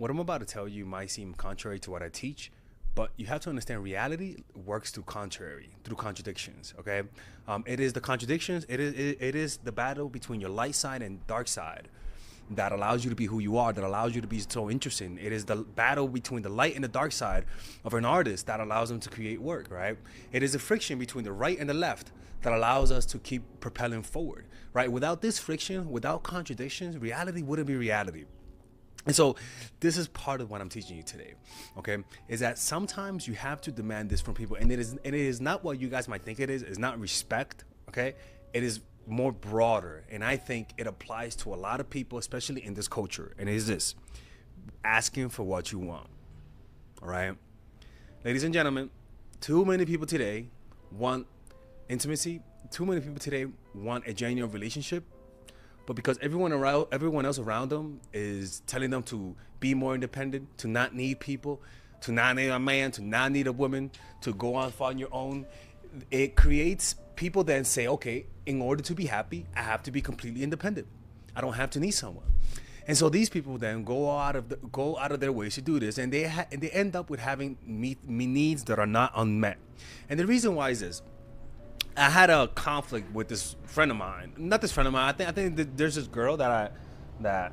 what I'm about to tell you might seem contrary to what I teach, but you have to understand reality works through contradictions. Okay, it is the contradictions. It is the battle between your light side and dark side that allows you to be who you are, that allows you to be so interesting. It is the battle between the light and the dark side of an artist that allows them to create work, right? It is the friction between the right and the left that allows us to keep propelling forward, right? Without this friction, without contradictions, reality wouldn't be reality. And so this is part of what I'm teaching you today, okay? Is that sometimes you have to demand this from people, and it is not what you guys might think it is. It's not respect, okay? It is more broader, and I think it applies to a lot of people, especially in this culture. And it is this: asking for what you want. All right, ladies and gentlemen, too many people today want intimacy. Too many people today want a genuine relationship, but because everyone else around them is telling them to be more independent, to not need people, to not need a man, to not need a woman, to go off on your own, it creates people then say, okay, in order to be happy, I have to be completely independent. I don't have to need someone. And so these people then go out of their ways to do this, and they end up with having needs that are not unmet. And the reason why is this: I had a conflict with this friend of mine. Not this friend of mine. I think that there's this girl that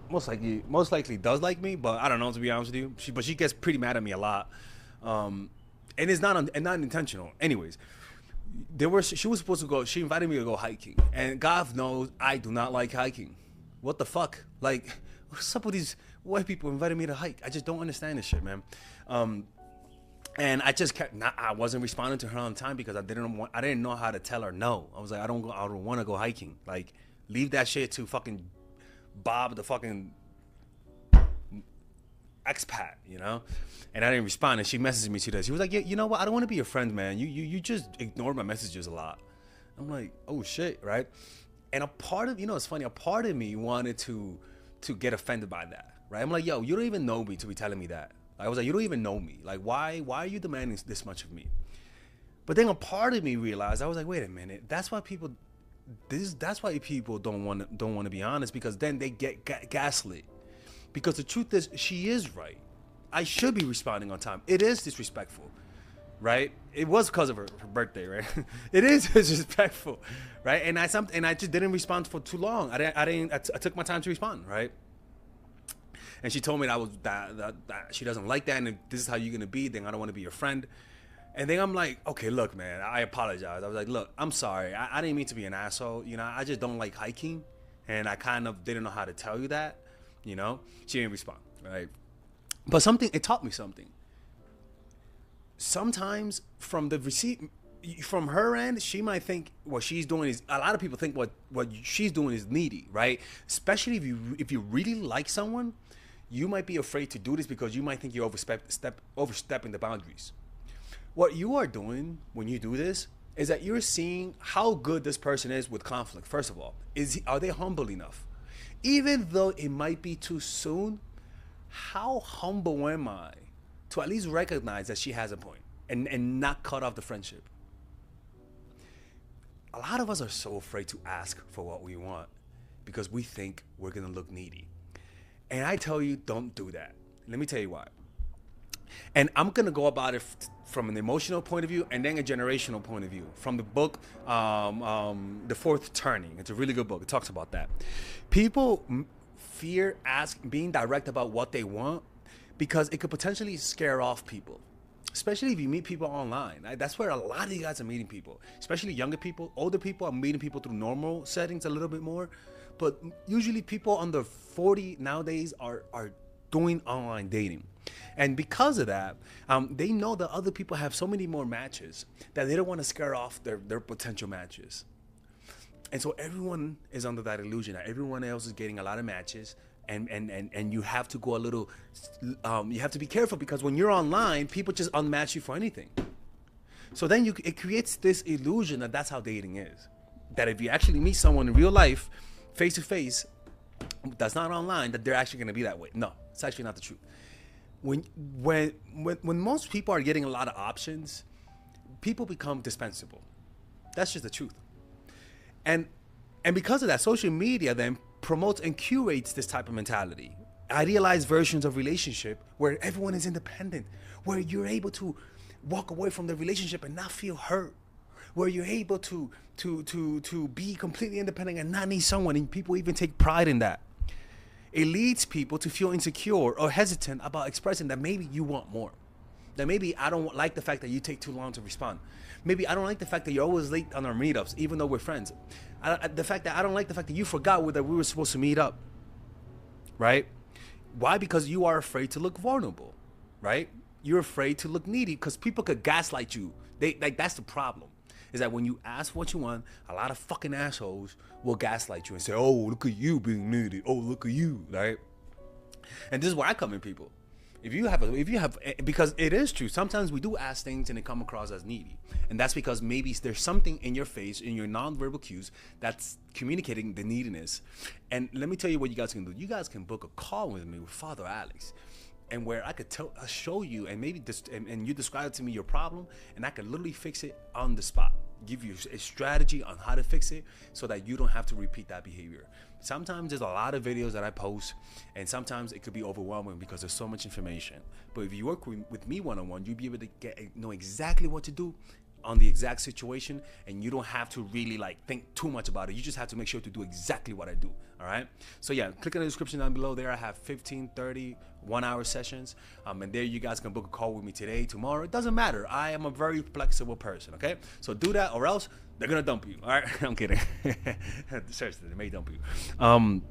most likely does like me, but I don't know, to be honest with you. She gets pretty mad at me a lot, and it's not intentional. Anyways, she was supposed to go. She invited me to go hiking, and God knows I do not like hiking. What the fuck? Like, what's up with these white people inviting me to hike? I just don't understand this shit, man. And I just I wasn't responding to her on time because I didn't know how to tell her no. I was like, I don't want to go hiking. Like, leave that shit to fucking Bob, the fucking expat, you know? And I didn't respond, and she messaged me today. She was like, yeah, you know what? I don't want to be your friend, man. You just ignore my messages a lot. I'm like, oh shit, right? And a part of, it's funny, a part of me wanted to get offended by that, right? I'm like, yo, you don't even know me to be telling me that. I was like, you don't even know me. Like, why are you demanding this much of me? But then a part of me realized, I was like, wait a minute. That's why people don't want to be honest, because then they get gaslit. Because the truth is, she is right. I should be responding on time. It is disrespectful, right? It was because of her birthday, right? It is disrespectful, right? And I just didn't respond for too long. I took my time to respond, right? And she told me that she doesn't like that, and if this is how you're gonna be, then I don't want to be your friend. And then I'm like, okay, look, man, I apologize. I was like, look, I'm sorry. I didn't mean to be an asshole. I just don't like hiking, and I kind of didn't know how to tell you that. She didn't respond, right? But it taught me something. Sometimes from her end, she might think what she's doing is, a lot of people think what she's doing is needy, right? Especially if you really like someone, you might be afraid to do this because you might think you're overstepping the boundaries. What you are doing when you do this is that you're seeing how good this person is with conflict. First of all, are they humble enough? Even though it might be too soon, how humble am I to at least recognize that she has a point and not cut off the friendship? A lot of us are so afraid to ask for what we want because we think we're going to look needy. And I tell you, don't do that. Let me tell you why. And I'm going to go about it from an emotional point of view and then a generational point of view. From the book, The Fourth Turning. It's a really good book. It talks about that. People fear being direct about what they want because it could potentially scare off people. Especially if you meet people online. That's where a lot of you guys are meeting people. Especially younger people. Older people are meeting people through normal settings a little bit more. But usually people under 40 nowadays are doing online dating. And because of that, they know that other people have so many more matches that they don't want to scare off their potential matches. And so everyone is under that illusion that everyone else is getting a lot of matches. And you have to go a little, you have to be careful because when you're online, people just unmatch you for anything. So then it creates this illusion that that's how dating is. That if you actually meet someone in real life, face to face, that's not online, that they're actually going to be that way. No, it's actually not the truth. When most people are getting a lot of options, people become dispensable. That's just the truth. And because of that, social media then promotes and curates this type of mentality. idealized versions of relationship where everyone is independent, where you're able to walk away from the relationship and not feel hurt, where you're able to be completely independent and not need someone, and people even take pride in that. It leads people to feel insecure or hesitant about expressing that maybe you want more. That maybe I don't like the fact that you take too long to respond. Maybe I don't like the fact that you're always late on our meetups, even though we're friends. The fact that I don't like the fact that you forgot that we were supposed to meet up, right? Why? Because you are afraid to look vulnerable, right? You're afraid to look needy because people could gaslight you. That's the problem. Is that when you ask what you want, a lot of fucking assholes will gaslight you and say, "Oh, look at you being needy. Oh, look at you," right? And this is where I come in, people. If you have, because it is true. Sometimes we do ask things and they come across as needy, and that's because maybe there's something in your face, in your nonverbal cues, that's communicating the neediness. And let me tell you what you guys can do. You guys can book a call with me with Father Alex, and where I could show you, and maybe and you describe to me your problem, and I could literally fix it on the spot. Give you a strategy on how to fix it so that you don't have to repeat that behavior. Sometimes there's a lot of videos that I post, and sometimes it could be overwhelming because there's so much information. But if you work with me one-on-one, you'll be able to know exactly what to do on the exact situation, and you don't have to really think too much about it. You just have to make sure to do exactly what I do. All right. So yeah, click on the description down below. There I have 15, 30, 1-hour sessions. And there you guys can book a call with me today, tomorrow. It doesn't matter. I am a very flexible person. Okay. So do that, or else they're gonna dump you. All right. I'm kidding. Seriously, they may dump you.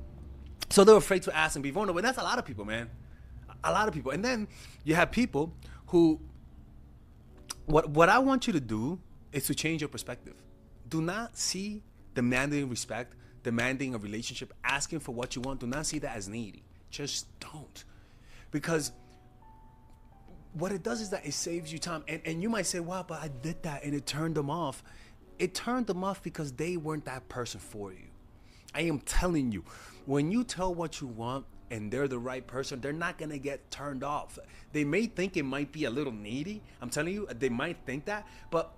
So they're afraid to ask and be vulnerable. And that's a lot of people, man. A lot of people. And then you have people who, what I want you to do is to change your perspective. Do not see demanding respect, demanding a relationship, asking for what you want. Do not see that as needy. Just don't. Because what it does is that it saves you time. And you might say, wow, but I did that and it turned them off. It turned them off because they weren't that person for you. I am telling you, when you tell what you want and they're the right person, they're not going to get turned off. They may think it might be a little needy. I'm telling you, they might think that. But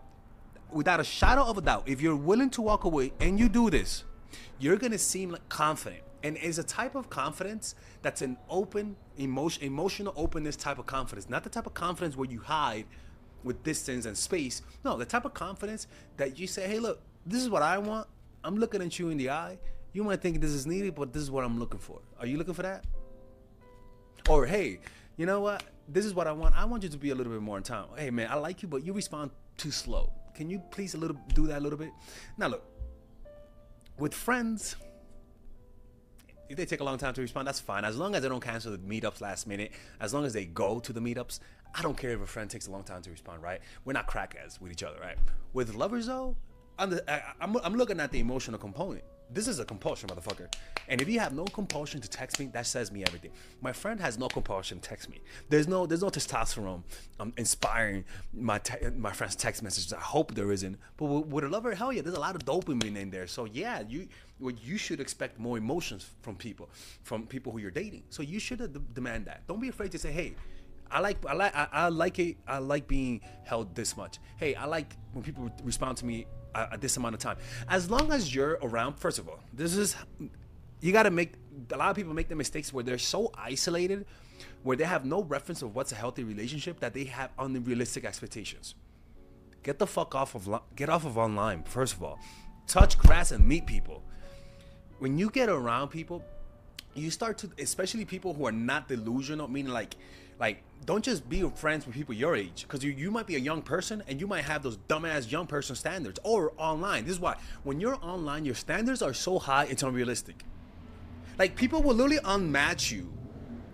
without a shadow of a doubt, if you're willing to walk away and you do this, you're going to seem like confident. And it's a type of confidence that's an open, emotional openness type of confidence. Not the type of confidence where you hide with distance and space. No, the type of confidence that you say, hey, look, this is what I want. I'm looking at you in the eye. You might think this is needed, but this is what I'm looking for. Are you looking for that? Or, hey, you know what? This is what I want. I want you to be a little bit more in time. Hey, man, I like you, but you respond too slow. Can you please do that a little bit? Now, look, with friends, if they take a long time to respond, that's fine. As long as they don't cancel the meetups last minute, as long as they go to the meetups, I don't care if a friend takes a long time to respond, right? We're not crackheads with each other, right? With lovers, though, I'm looking at the emotional component. This is a compulsion, motherfucker. And if you have no compulsion to text me, that says me everything. My friend has no compulsion to text me. There's no testosterone inspiring my friend's text messages. I hope there isn't. But with a lover, hell yeah, there's a lot of dopamine in there. So yeah, you should expect more emotions from people who you're dating. So you should demand that. Don't be afraid to say, hey, I like being held this much. Hey, I like when people respond to me at this amount of time. As long as you're around, first of all, you got to a lot of people make the mistakes where they're so isolated, where they have no reference of what's a healthy relationship, that they have unrealistic expectations. Get off of online, first of all. Touch grass and meet people. When you get around people, you start to, especially people who are not delusional, meaning like don't just be friends with people your age, because you might be a young person and you might have those dumbass young person standards. Or online, this is why when you're online, your standards are so high it's unrealistic. Like, people will literally unmatch you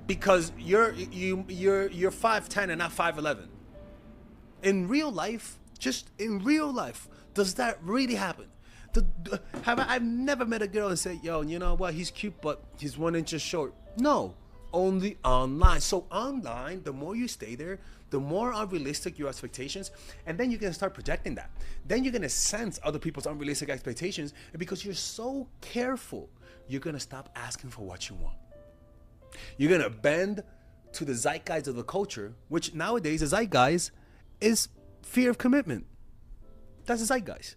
because you're 5'10" and not 5'11". In real life, does that really happen? I've never met a girl and said, yo, you know what, he's cute but he's 1 inch short. No, only online. So online, the more you stay there, the more unrealistic your expectations, and then you're gonna start projecting that. Then you're gonna sense other people's unrealistic expectations, and because you're so careful, you're gonna stop asking for what you want. You're gonna bend to the zeitgeist of the culture, which nowadays the zeitgeist is fear of commitment. That's the zeitgeist.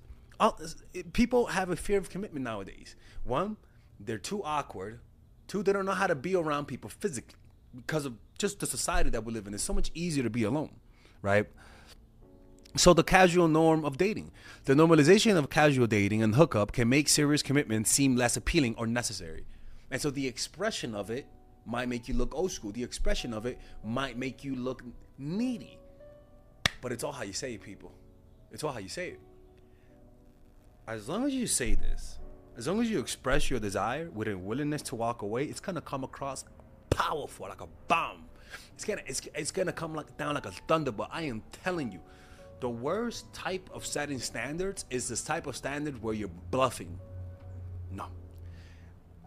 People have a fear of commitment nowadays. One, they're too awkward Two, they don't know how to be around people physically because of just the society that we live in. It's so much easier to be alone, right? So the casual norm of dating, the normalization of casual dating and hookup can make serious commitment seem less appealing or necessary. And so the expression of it might make you look old school. The expression of it might make you look needy. But it's all how you say it, people. It's all how you say it. As long as you say this, as long as you express your desire with a willingness to walk away, it's gonna come across powerful, like a bomb. It's gonna come down like a thunderbolt. I am telling you. The worst type of setting standards is this type of standard where you're bluffing. No.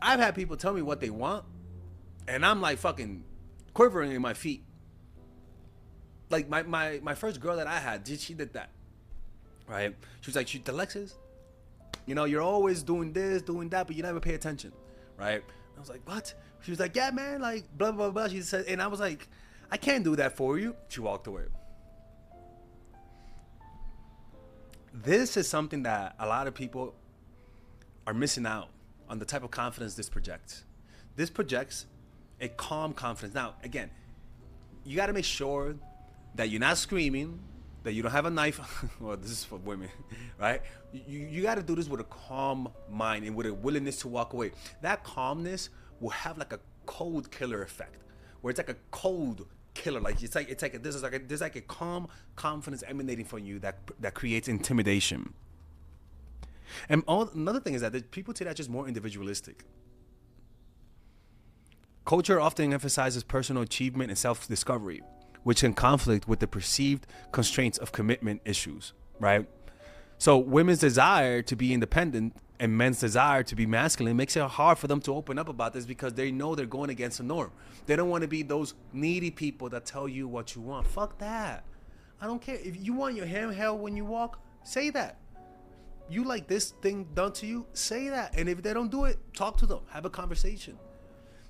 I've had people tell me what they want, and I'm like fucking quivering in my feet. Like my first girl that I had, she did that. Right? She was like, Alexis, you know, you're always doing this, doing that, but you never pay attention. Right? I was like, what? She was like, yeah, man, like, blah, blah, blah. She said, and I was like, I can't do that for you. She walked away. This is something that a lot of people are missing out on, the type of confidence this projects. This projects a calm confidence. Now, again, you got to make sure that you're not screaming, that you don't have a knife. Well, this is for women, right? You got to do this with a calm mind and with a willingness to walk away. That calmness will have like a cold killer effect, where it's like a cold killer. Like there's like a calm confidence emanating from you that creates intimidation. And another thing is that people today are just more individualistic. Culture often emphasizes personal achievement and self-discovery, which can conflict with the perceived constraints of commitment issues, right? So women's desire to be independent and men's desire to be masculine makes it hard for them to open up about this, because they know they're going against the norm. They don't want to be those needy people that tell you what you want. Fuck that. I don't care. If you want your hand held when you walk, say that. You like this thing done to you, say that. And if they don't do it, talk to them. Have a conversation.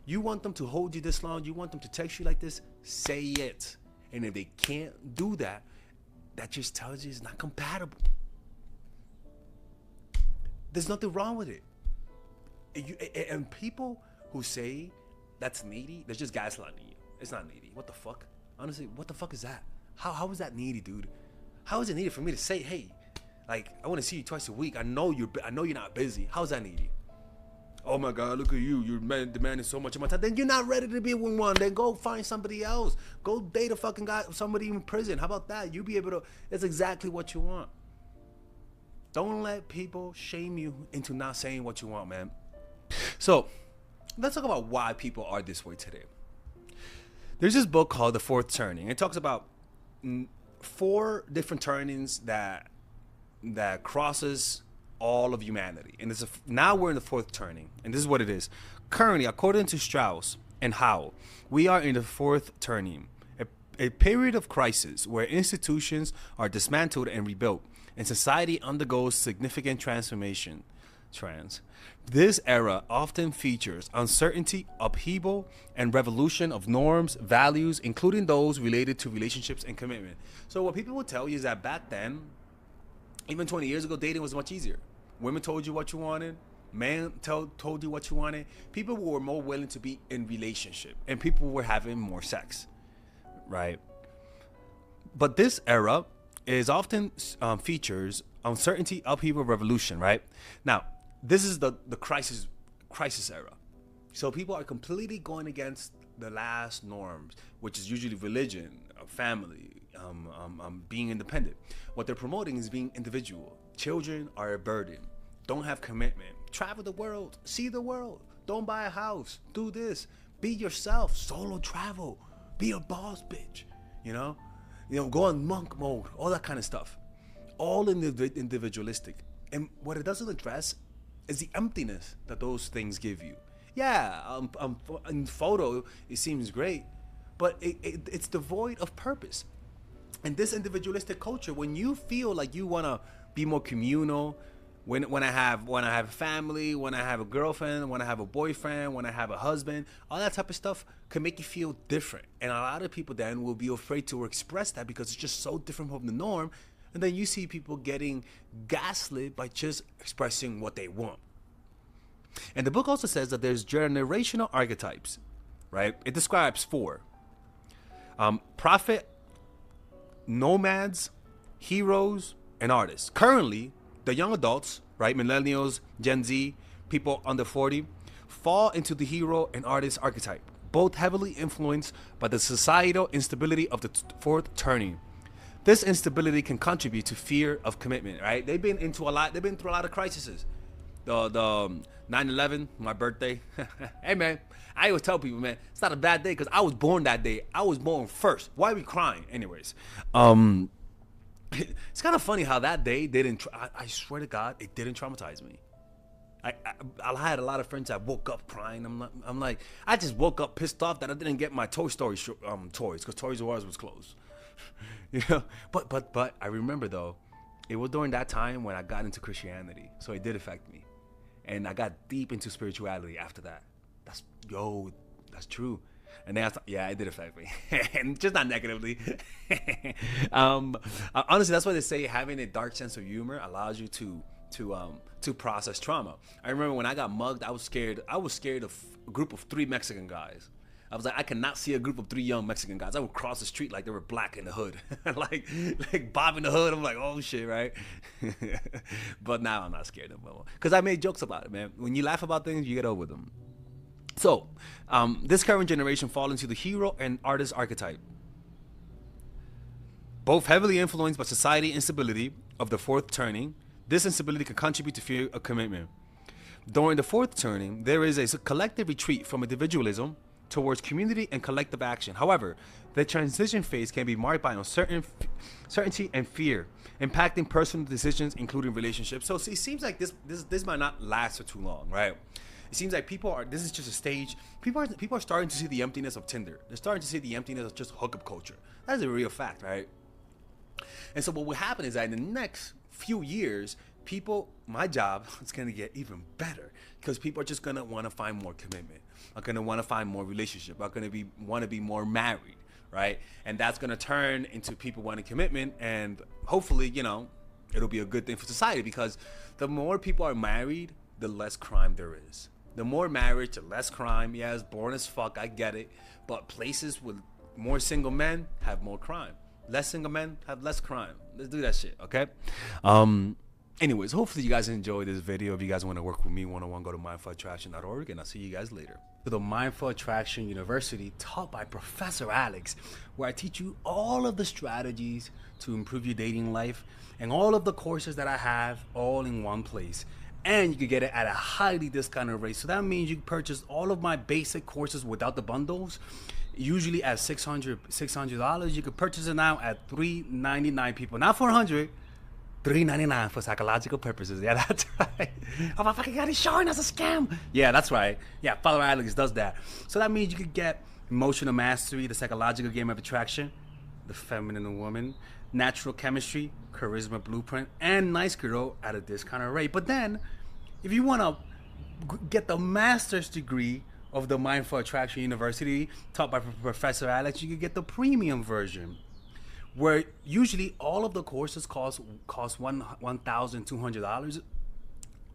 You want them to hold you this long, you want them to text you like this, say it. And if they can't do that, that just tells you it's not compatible. There's nothing wrong with it. And people who say that's needy, they're just gaslighting you. It's not needy. What the fuck? Honestly, what the fuck is that? How is that needy, dude? How is it needy for me to say, hey, like, I want to see you twice a week. I know you're not busy. How is that needy? Oh my God, look at you. You're demanding so much of my time. Then you're not ready to be with one. Then go find somebody else. Go date a fucking guy, somebody in prison. How about that? You be able to, it's exactly what you want. Don't let people shame you into not saying what you want, man. So let's talk about why people are this way today. There's this book called The Fourth Turning. It talks about 4 different turnings that crosses all of humanity. And now we're in the 4th turning. And this is what it is. Currently, according to Strauss and Howe, we are in the 4th turning, a period of crisis where institutions are dismantled and rebuilt, and society undergoes significant transformation. This era often features uncertainty, upheaval, and revolution of norms, values, including those related to relationships and commitment. So what people will tell you is that back then, even 20 years ago, dating was much easier. Women told you what you wanted. Men told you what you wanted. People were more willing to be in relationship, and people were having more sex, right? But this era is often features uncertainty, upheaval, revolution, right? Now, this is the crisis era. So people are completely going against the last norms, which is usually religion, family, being independent. What they're promoting is being individual. Children are a burden. Don't have commitment. Travel the world. See the world. Don't buy a house. Do this. Be yourself. Solo travel. Be a boss, bitch. You know, go on monk mode. All that kind of stuff. All individualistic. And what it doesn't address is the emptiness that those things give you. Yeah, in photo, it seems great, but it's devoid of purpose. And this individualistic culture, when you feel like you want to be more communal, when I have a family, when I have a girlfriend, when I have a boyfriend, when I have a husband, all that type of stuff can make you feel different. And a lot of people then will be afraid to express that because it's just so different from the norm. And then you see people getting gaslit by just expressing what they want. And the book also says that there's generational archetypes, right? It describes 4. Prophet, nomads, heroes, and artists. Currently, the young adults, right, millennials, Gen Z, people under 40, fall into the hero and artist archetype, both heavily influenced by the societal instability of the fourth turning. This instability can contribute to fear of commitment, right? They've been through a lot of crises. The 9/11, my birthday. Hey man, I always tell people, man, it's not a bad day because I was born that day. I was born first. Why are we crying? Anyways, it's kind of funny how that day didn't. I swear to God, it didn't traumatize me. I had a lot of friends that woke up crying. I'm like, I just woke up pissed off that I didn't get my Toy Story toys because Toys R Us was closed. You know, but I remember though, it was during that time when I got into Christianity, so it did affect me, and I got deep into spirituality after that. That's true. And then it did affect me, and just not negatively. Honestly, that's why they say having a dark sense of humor allows you to process trauma. I remember when I got mugged, I was scared. I was scared of a group of 3 Mexican guys. I was like, I cannot see a group of 3 young Mexican guys. I would cross the street like they were black in the hood, like bobbing the hood. I'm like, oh shit, right? But now I'm not scared of them because I made jokes about it, man. When you laugh about things, you get over them. So, this current generation fall into the hero and artist archetype, both heavily influenced by society instability of the fourth turning. This instability can contribute to fear of commitment. During the fourth turning, there is a collective retreat from individualism towards community and collective action. However, the transition phase can be marked by uncertainty and fear, impacting personal decisions, including relationships. So it seems like this might not last for too long, right? It seems like this is just a stage. People are starting to see the emptiness of Tinder. They're starting to see the emptiness of just hookup culture. That's a real fact, right? And so what will happen is that in the next few years, my job is going to get even better because people are just going to want to find more commitment, are going to want to find more relationship, are going to want to be more married, right? And that's going to turn into people wanting commitment, and hopefully, it'll be a good thing for society because the more people are married, the less crime there is. The more marriage, the less crime. Yeah, it's boring as fuck, I get it. But places with more single men have more crime. Less single men have less crime. Let's do that shit, okay? Anyways, hopefully you guys enjoyed this video. If you guys want to work with me one-on-one, go to mindfulattraction.org, and I'll see you guys later. To the Mindful Attraction University, taught by Professor Alex, where I teach you all of the strategies to improve your dating life and all of the courses that I have all in one place. And you can get it at a highly discounted rate. So that means you can purchase all of my basic courses without the bundles, usually at $600. You can purchase it now at $399, people. Not $400, $399 for psychological purposes. Yeah, that's right. Oh my fucking God, he's showing us a scam. Yeah, that's right. Yeah, Father Alex does that. So that means you could get emotional mastery, the psychological game of attraction, the feminine woman, natural chemistry, charisma blueprint, and nice girl at a discounted rate. But then, if you want to get the master's degree of the Mindful Attraction University, taught by Professor Alex, you can get the premium version, where usually all of the courses cost $1,200.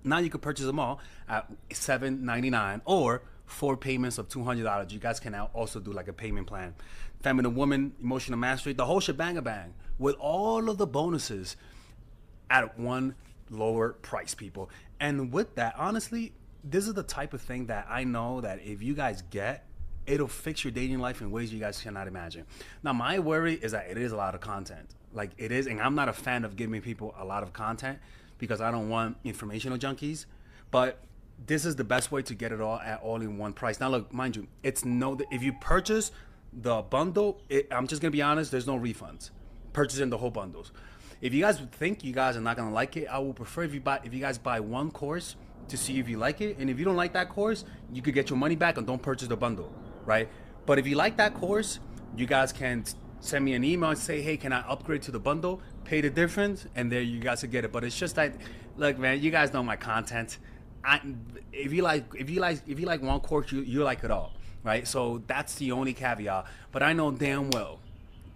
Now you can purchase them all at $799 or 4 payments of $200. You guys can now also do like a payment plan. Feminine woman, emotional mastery, the whole shebang with all of the bonuses at one lower price, people. And with that, honestly, this is the type of thing that I know that if you guys get, it'll fix your dating life in ways you guys cannot imagine. Now, my worry is that it is a lot of content. Like it is, and I'm not a fan of giving people a lot of content because I don't want informational junkies. But this is the best way to get it all in one price. Now, look, mind you, if you purchase the bundle, I'm just gonna be honest, there's no refunds. Purchasing the whole bundles. If you guys think you guys are not gonna like it, I would prefer if you guys buy one course to see if you like it, and if you don't like that course, you could get your money back and don't purchase the bundle, right? But if you like that course, you guys can send me an email and say, hey, can I upgrade to the bundle? Pay the difference, and there you guys will get it. But it's just that, look, man, you guys know my content. If you like one course, you like it all, right? So that's the only caveat. But I know damn well,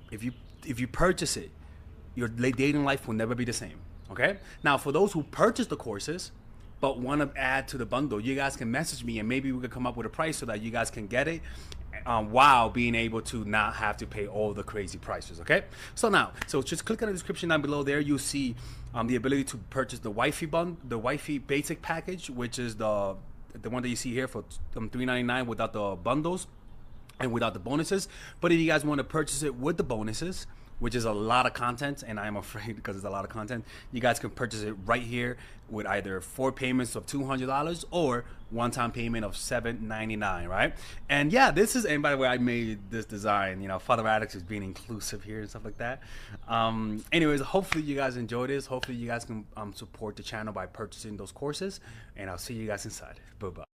if you purchase it, your dating life will never be the same. Okay. Now, for those who purchase the courses, but want to add to the bundle, you guys can message me and maybe we could come up with a price so that you guys can get it, while being able to not have to pay all the crazy prices. Okay, so just click on the description down below. There you'll see the ability to purchase the wifey basic package, which is the one that you see here for $3.99 without the bundles and without the bonuses. But if you guys want to purchase it with the bonuses, which is a lot of content, and I'm afraid because it's a lot of content, you guys can purchase it right here with either 4 payments of $200 or one-time payment of $7.99, right? And yeah, and by the way, I made this design, you know, Father Radix is being inclusive here and stuff like that. Anyways, hopefully you guys enjoy this. Hopefully you guys can support the channel by purchasing those courses, and I'll see you guys inside. Bye-bye.